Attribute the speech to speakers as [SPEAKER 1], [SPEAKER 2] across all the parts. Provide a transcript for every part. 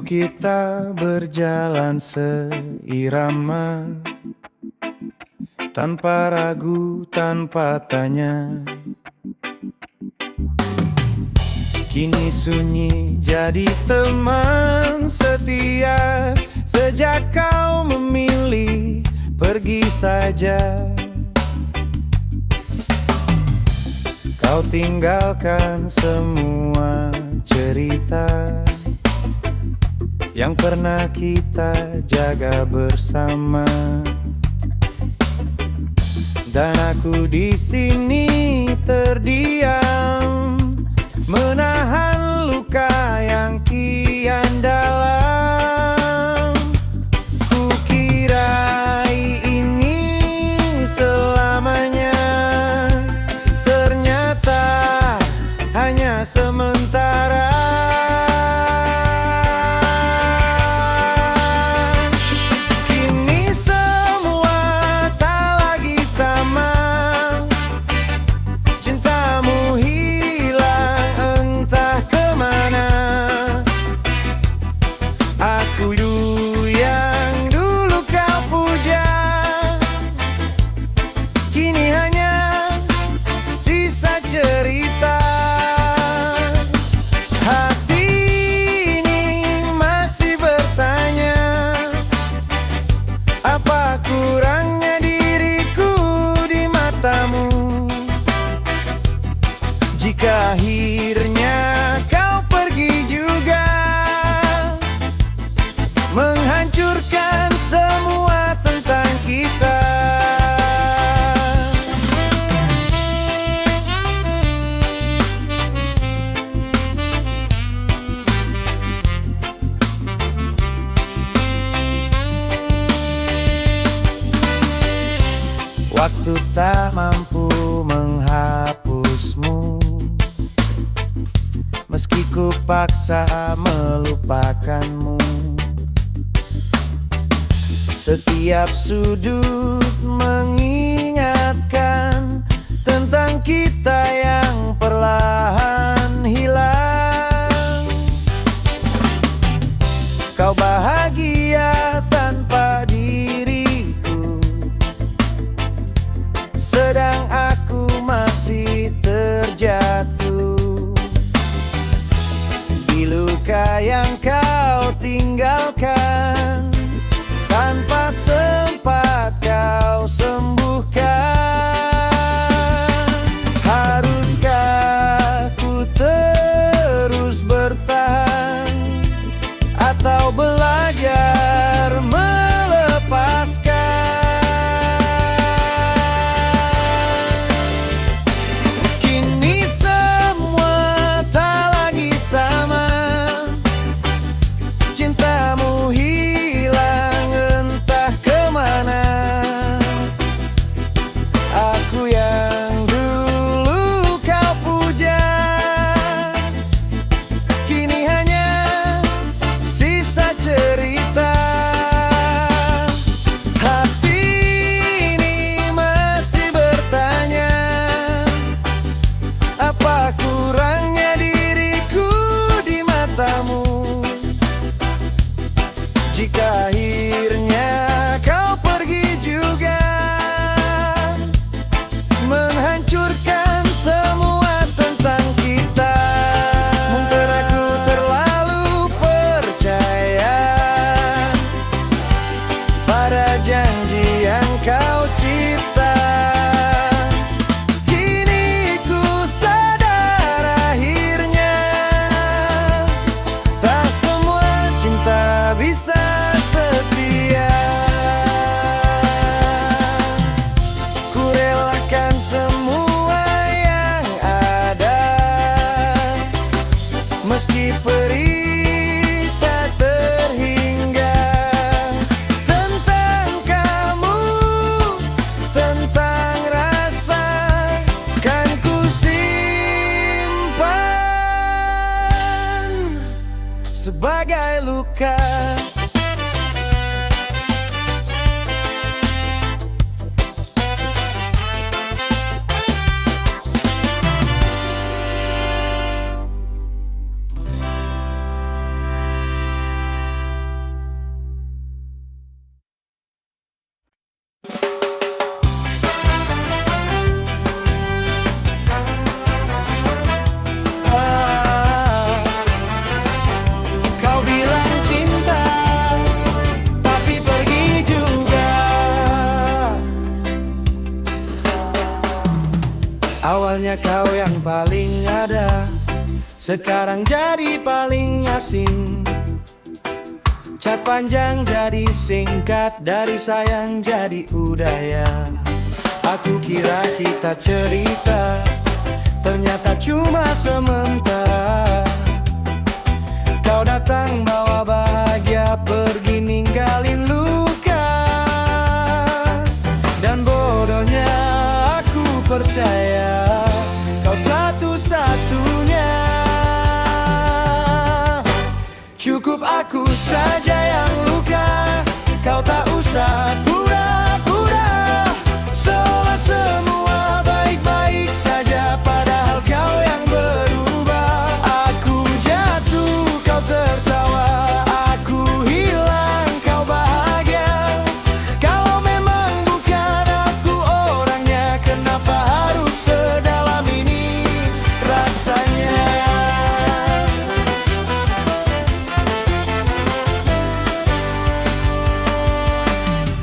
[SPEAKER 1] kita berjalan seirama, tanpa ragu, tanpa tanya. Kini sunyi jadi teman setia, sejak kau memilih pergi saja. Kau tinggalkan semua cerita yang pernah kita jaga bersama, dan aku di sini terdiam, menahan luka yang kian dalam. Kukira ini selamanya, ternyata hanya sementara. Kini semua tak lagi sama, cintamu hilang entah kemana. Aku yang dulu kau puja, kini hanya sisa cerita. Hati ini masih bertanya, apa kurangnya diriku di matamu, jika akhirnya kau pergi juga, menghancurkan semua tentang kita. Waktu tak mampu menghapusmu, meski ku paksa melupakanmu. Setiap sudut mengingatkan tentang kita yang perlahan hilang. Kau bahagia tanpa diriku, sedang aku masih terjatuh di luka yang kau tinggalkan, tanpa sempat kau sembuhkan. Haruskah ku terus bertahan, atau belajar melepaskan? Kini semua tak lagi sama, cintamu hilang entah kemana. Aku yang dulu kau puja, kini hanya sisa cerita. Hati ini masih bertanya, apa kurangnya diriku di matamu, jika akhirnya kau pergi juga, menghancurkan semua tentang kita. Mungkin aku terlalu percaya pada janji yang kau cipta. Kini ku sadar akhirnya, tak semua cinta bisa setia. Dulunya kau yang paling ada, sekarang jadi paling asing. Chat panjang jadi singkat, dari sayang jadi udaya. Aku kira kita cerita, ternyata cuma sementara. Kau datang bawa bahagia, pergi ninggalin luka. Dan bodohnya aku percaya kau satu-satunya. Cukup aku saja yang luka, kau tak usah pura-pura, seolah semua baik-baik saja, padahal kau yang berubah. Aku jatuh, kau tertawa, aku hilang, kau bahagia. Kalau memang bukan aku orangnya, kenapa harus sedalam ini rasanya?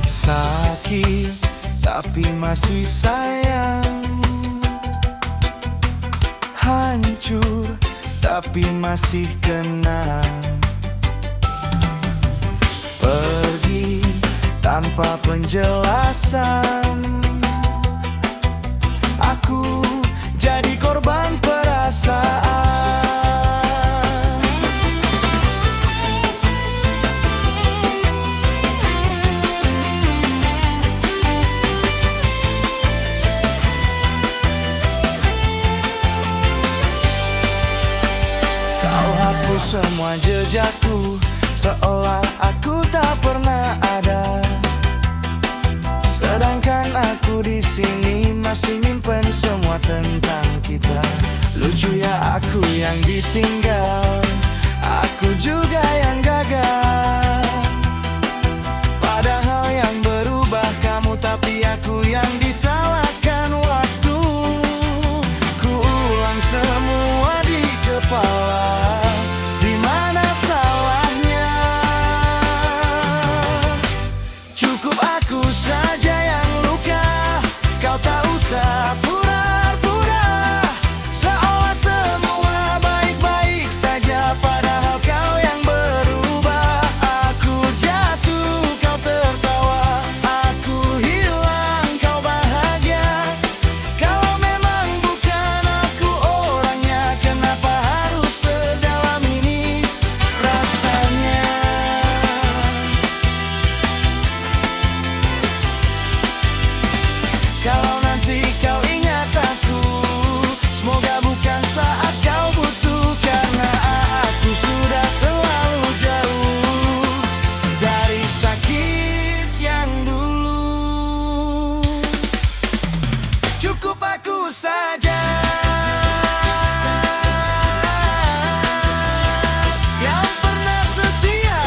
[SPEAKER 1] Sakit tapi masih sayang, hancur tapi masih kenang. Pergi tanpa penjelasan, aku jadi korban perasaan. Semua jejakku, seolah aku tak pernah ada. Sedangkan aku di sini masih nyimpen semua tentang kita. Lucu ya, aku yang ditinggal, aku juga yang gagal. Padahal yang berubah kamu, tapi aku yang disalahkan waktu. Ku ulang semua di kepala, pura-pura, seolah semua baik-baik saja, padahal kau yang berubah. Aku jatuh, kau tertawa, aku hilang, kau bahagia. Kalau memang bukan aku orangnya, kenapa harus sedalam ini rasanya? Kalau nanti kau ingat aku, semoga bukan saat kau butuh, karena aku sudah terlalu jauh dari sakit yang dulu. Cukup aku saja yang pernah setia.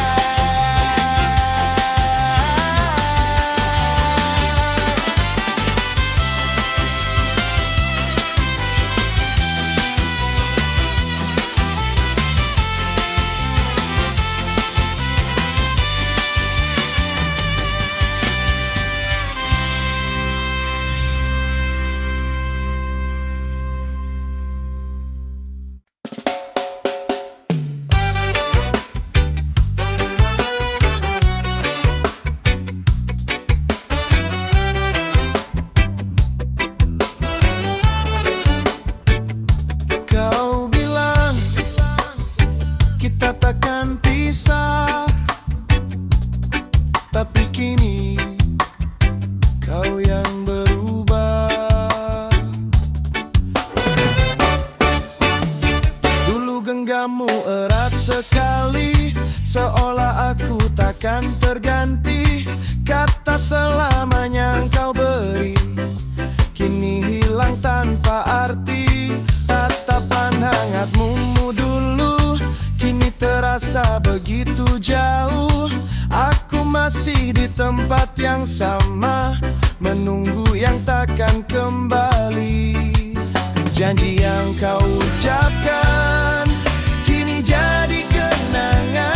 [SPEAKER 1] Kau bilang kita takkan pisah, tapi kini kau yang berubah. Dulu genggammu erat sekali, seolah aku takkan terganti. Kata selamanya kau beri, kini hilang tanpa arti. Tatapan hangatmu dulu, kini terasa begitu jauh. Aku masih di tempat yang sama, menunggu yang takkan kembali. Janji yang kau ucapkan kini jadi kenangan.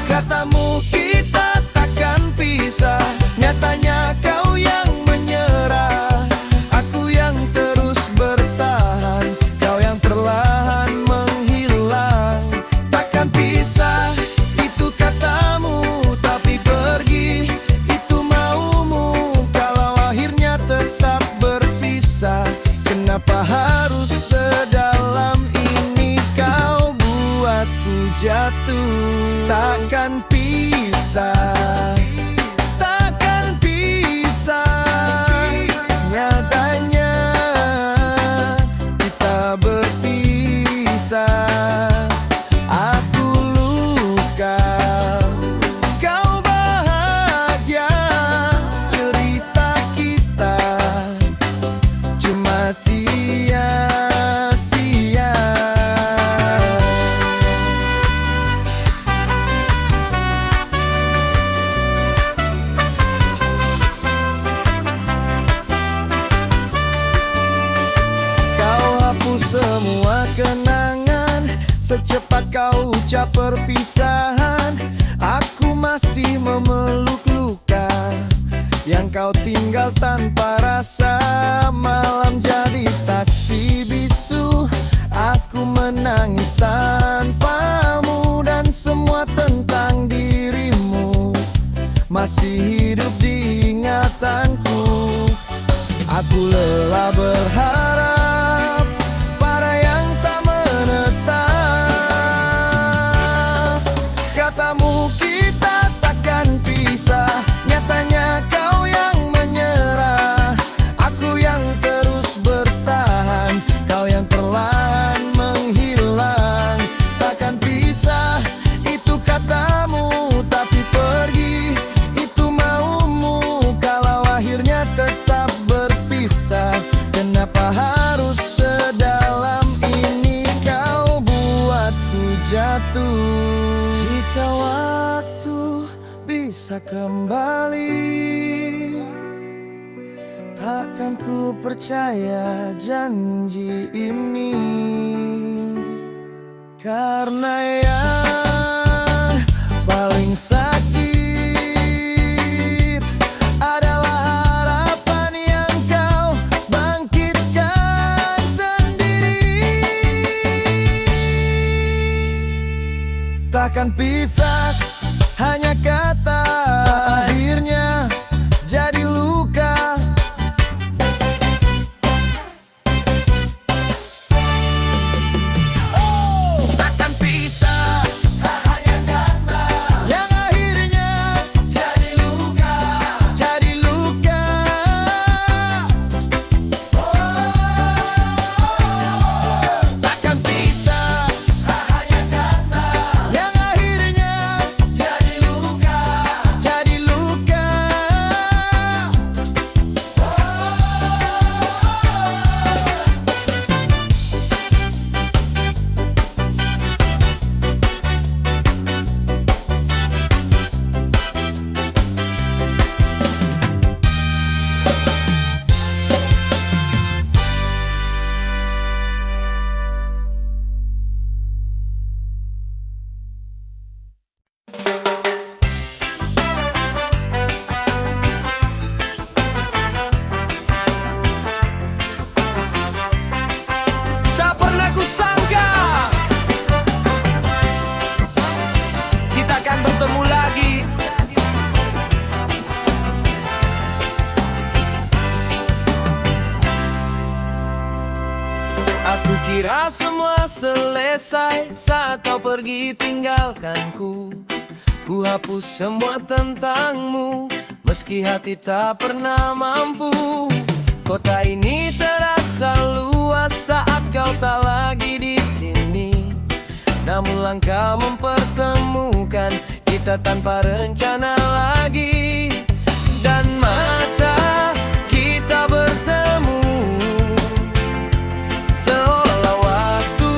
[SPEAKER 1] Katamu kita takkan pisah, nyatanya kau yang menyerah. Takkan pisah, takkan pisah. Nyatanya kita berpisah. Aku luka, kau bahagia. Cerita kita cuma sia-sia. Kau hapus semua kenangan, secepat kau ucap perpisahan. Aku masih memeluk luka yang kau tinggal tanpa rasa. Malam jadi saksi bisu, aku menangis tanpamu. Dan semua tentang dirimu masih hidup di ingatanku. Aku lelah berharap pada yang tak menetap. Katamu kita takkan pisah, nyatanya kau yang menyerah. Aku yang terus bertahan, kau yang perlahan menghilang. Takkan pisah, itu katamu, tapi pergi itu maumu. Kalau akhirnya tetap berpisah, kenapa harus sedalam ini kau buatku jatuh? Jika waktu bisa kembali, takkan ku percaya janji ini. Karena yang paling sakit adalah harapan yang kau bangkitkan sendiri. Takkan pisah, hanya kata akhirnya jadi luka. Takkan pisah, hanya kata yang akhirnya jadi luka. Jadi luka. Takkan pisah, hanya kata yang akhirnya jadi luka. Jadi luka. Tak pernah kusangka kita akan bertemu lagi. Aku kira semua selesai saat kau pergi tinggalkanku. Ku hapus semua tentangmu, meski hati tak pernah mampu. Kota ini terasa luas saat kau tak lagi di sini. Namun langkah mempertemukan kita tanpa rencana lagi. Dan mata kita bertemu, seolah waktu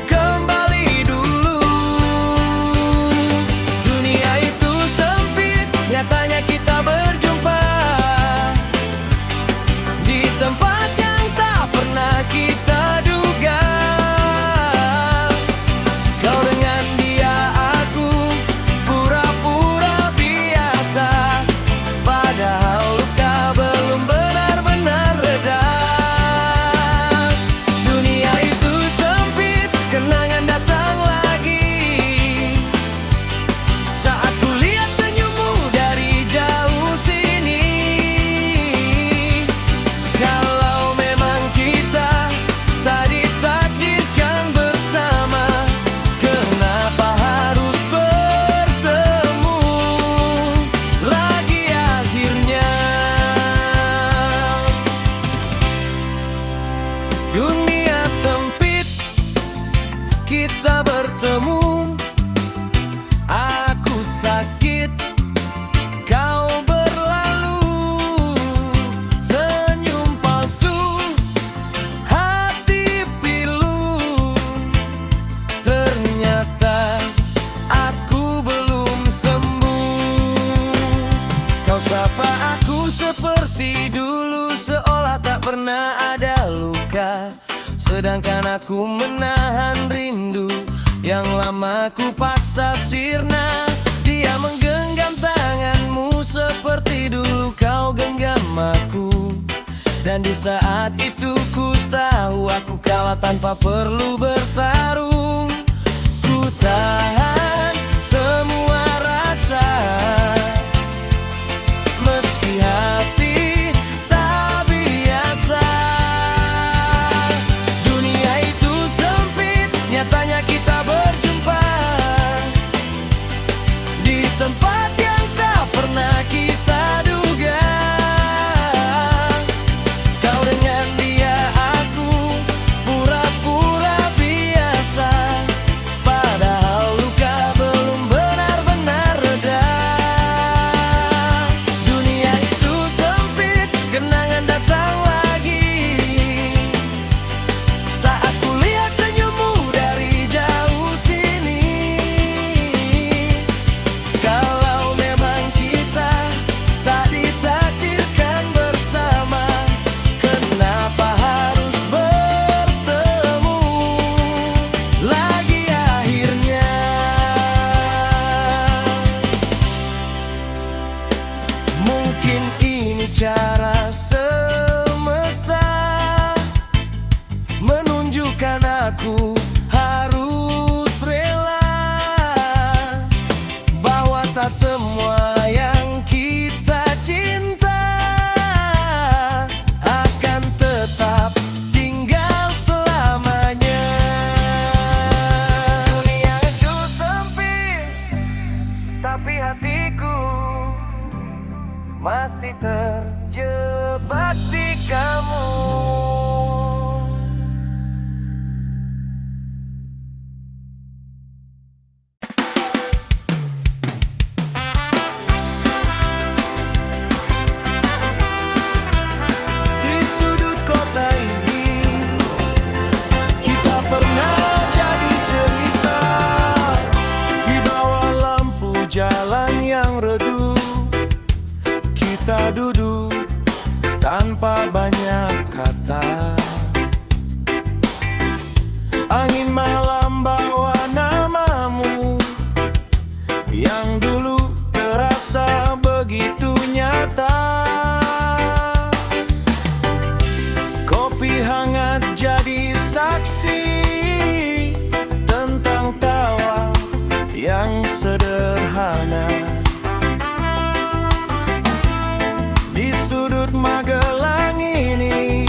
[SPEAKER 1] kembali dulu. Dunia itu sempit, nyatanya kita berjumpa di tempat yang tak pernah kita duga. Kau dengan dia, aku pura-pura biasa. sedangkan aku menahan rindu yang lama ku paksa sirna. Dia menggenggam tanganmu seperti dulu kau genggam aku. Dan di saat itu ku tahu aku kalah tanpa perlu bertarung. Ku tahan semua rasa meski hati tak biasa. Dunia itu sempit, nyatanya kita berjumpa di tempat yang tak pernah kita duga. Kau dengan dia, aku pura-pura biasa, padahal luka belum benar-benar reda. Dunia itu sempit, kenangan datang lagi saat ku lihat senyummu dari jauh sini. Kalau memang kita tak ditakdirkan bersama, kenapa harus bertemu lagi akhirnya? Mungkin ini cara semesta menunjukkan aku harus rela, bahwa tak semua yang kita cinta akan tetap tinggal selamanya. Dunia itu sempit, tapi hatiku masih terjebak di kamu. Di sudut kota ini kita pernah jadi cerita, di bawah lampu jalan yang redup kita duduk tanpa banyak kata. Angin malam bawa namamu yang dulu terasa begitu nyata. Kopi hangat jadi saksi tentang tawa yang sederhana. Di sudut Magelang ini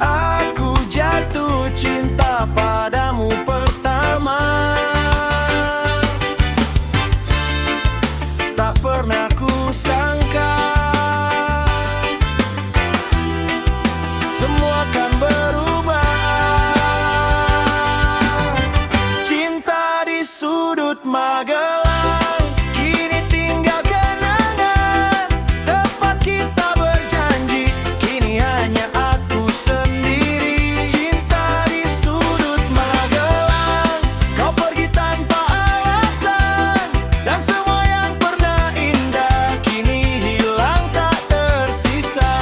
[SPEAKER 1] aku jatuh cinta padamu pertama. Tak pernah ku sangka semua akan berubah. Cinta di sudut Magelang kini tinggal kenangan, tempat kita berjanji kini hanya aku sendiri. Cinta di sudut Magelang, kau pergi tanpa alasan, dan semua yang pernah indah kini hilang tak tersisa.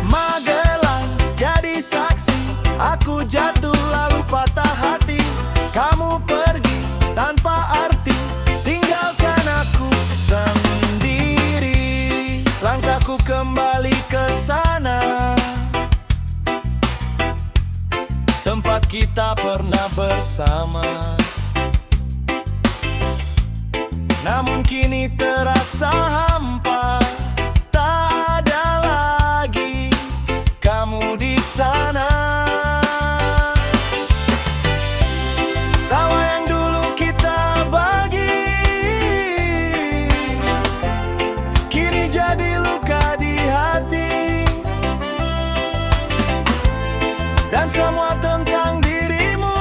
[SPEAKER 1] Magelang jadi saksi, aku jatuh lalu patah hati. Kamu pergi tanpa arti, tinggalkan aku sendiri. Langkahku kembali ke sana, tempat kita pernah bersama. Namun kini terasa hampa, tak ada lagi kamu di sana. Tawa yang dulu kita bagi kini jadi luka di hati, dan semua tentang dirimu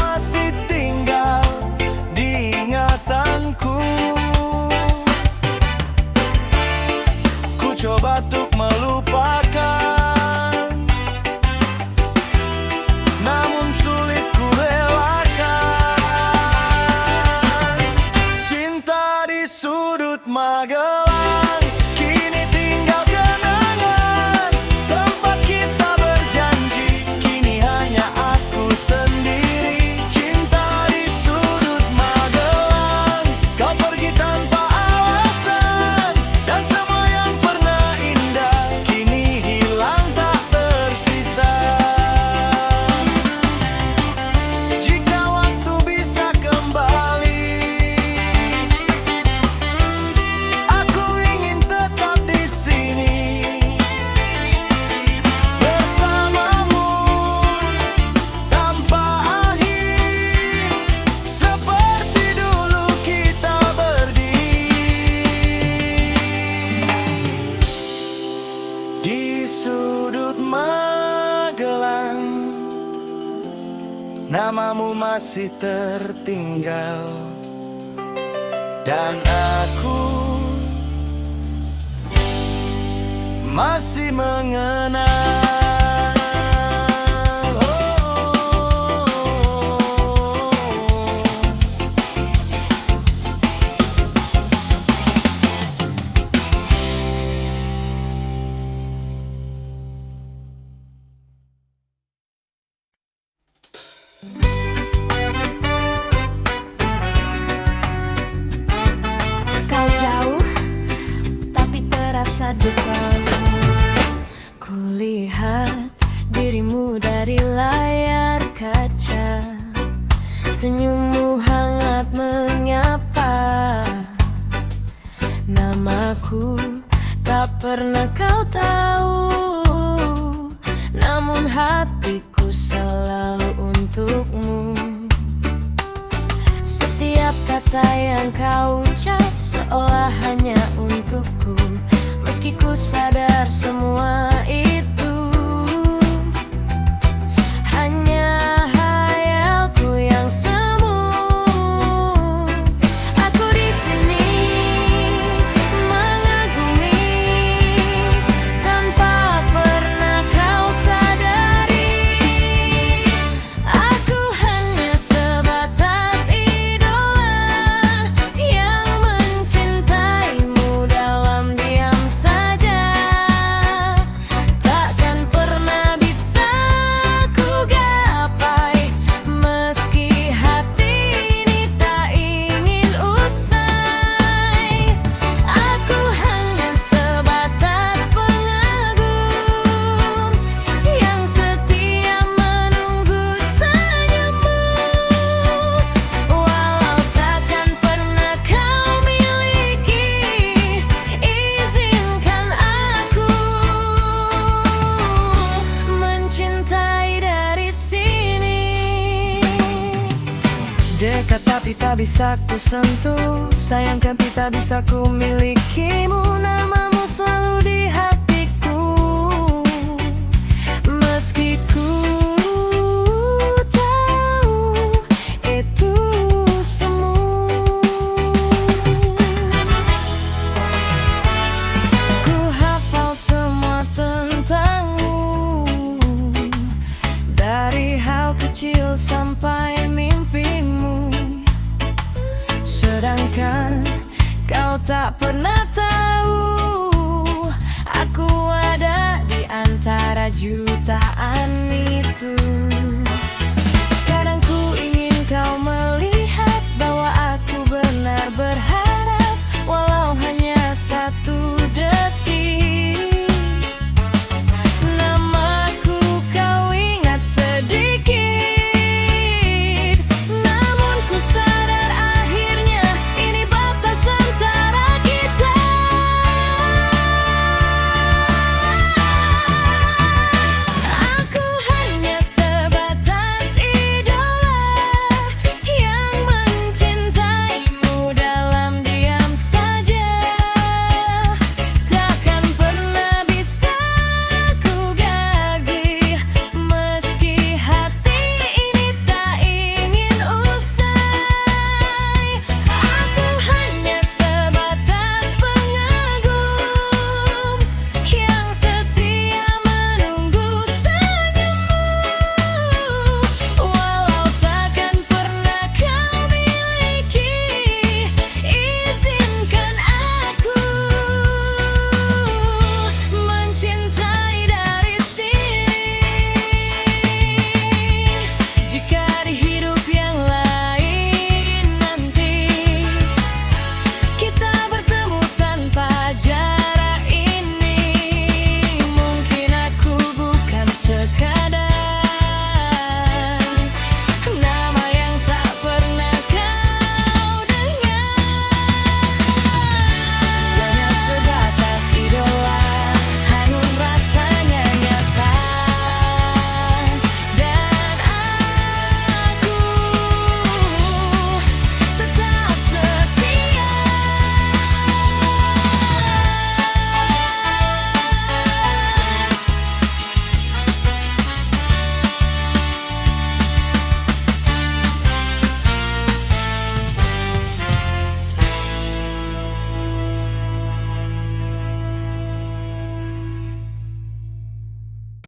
[SPEAKER 1] masih tinggal di ingatanku. namamu masih tertinggal. Dan aku masih mengenal.
[SPEAKER 2] Kau jauh, tapi terasa dekatmu. Kulihat dirimu dari layar kaca, senyummu hangat menyapa. Namaku tak pernah kau tahu, namun hatiku selalu untukmu. Setiap kata yang kau ucap seolah hanya untukku, meski ku sadar semua itu hanya hayalku yang semu. Aku di sini mengagumi tanpa pernah kau sadari. Aku hanya sebatas idola yang mencintaimu dalam diam saja. Takkan pernah bisa ku gapai, meski hati ini tak ingin usai. Aku hanya sebatas pengagum yang setia menunggu senyummu. Walau takkan pernah kau miliki, izinkan aku mencintai dari sini.
[SPEAKER 1] Dekat tapi tak bisa ku sentuh, sayang tapi tak bisa ku milikimu. Namamu selalu di hatiku, meski ku tahu itu semu. Ku hafal semua tentangmu, dari hal kecil sampai mimpimu. Sedangkan kau tak pernah tahu, aku ada di antara jutaan itu.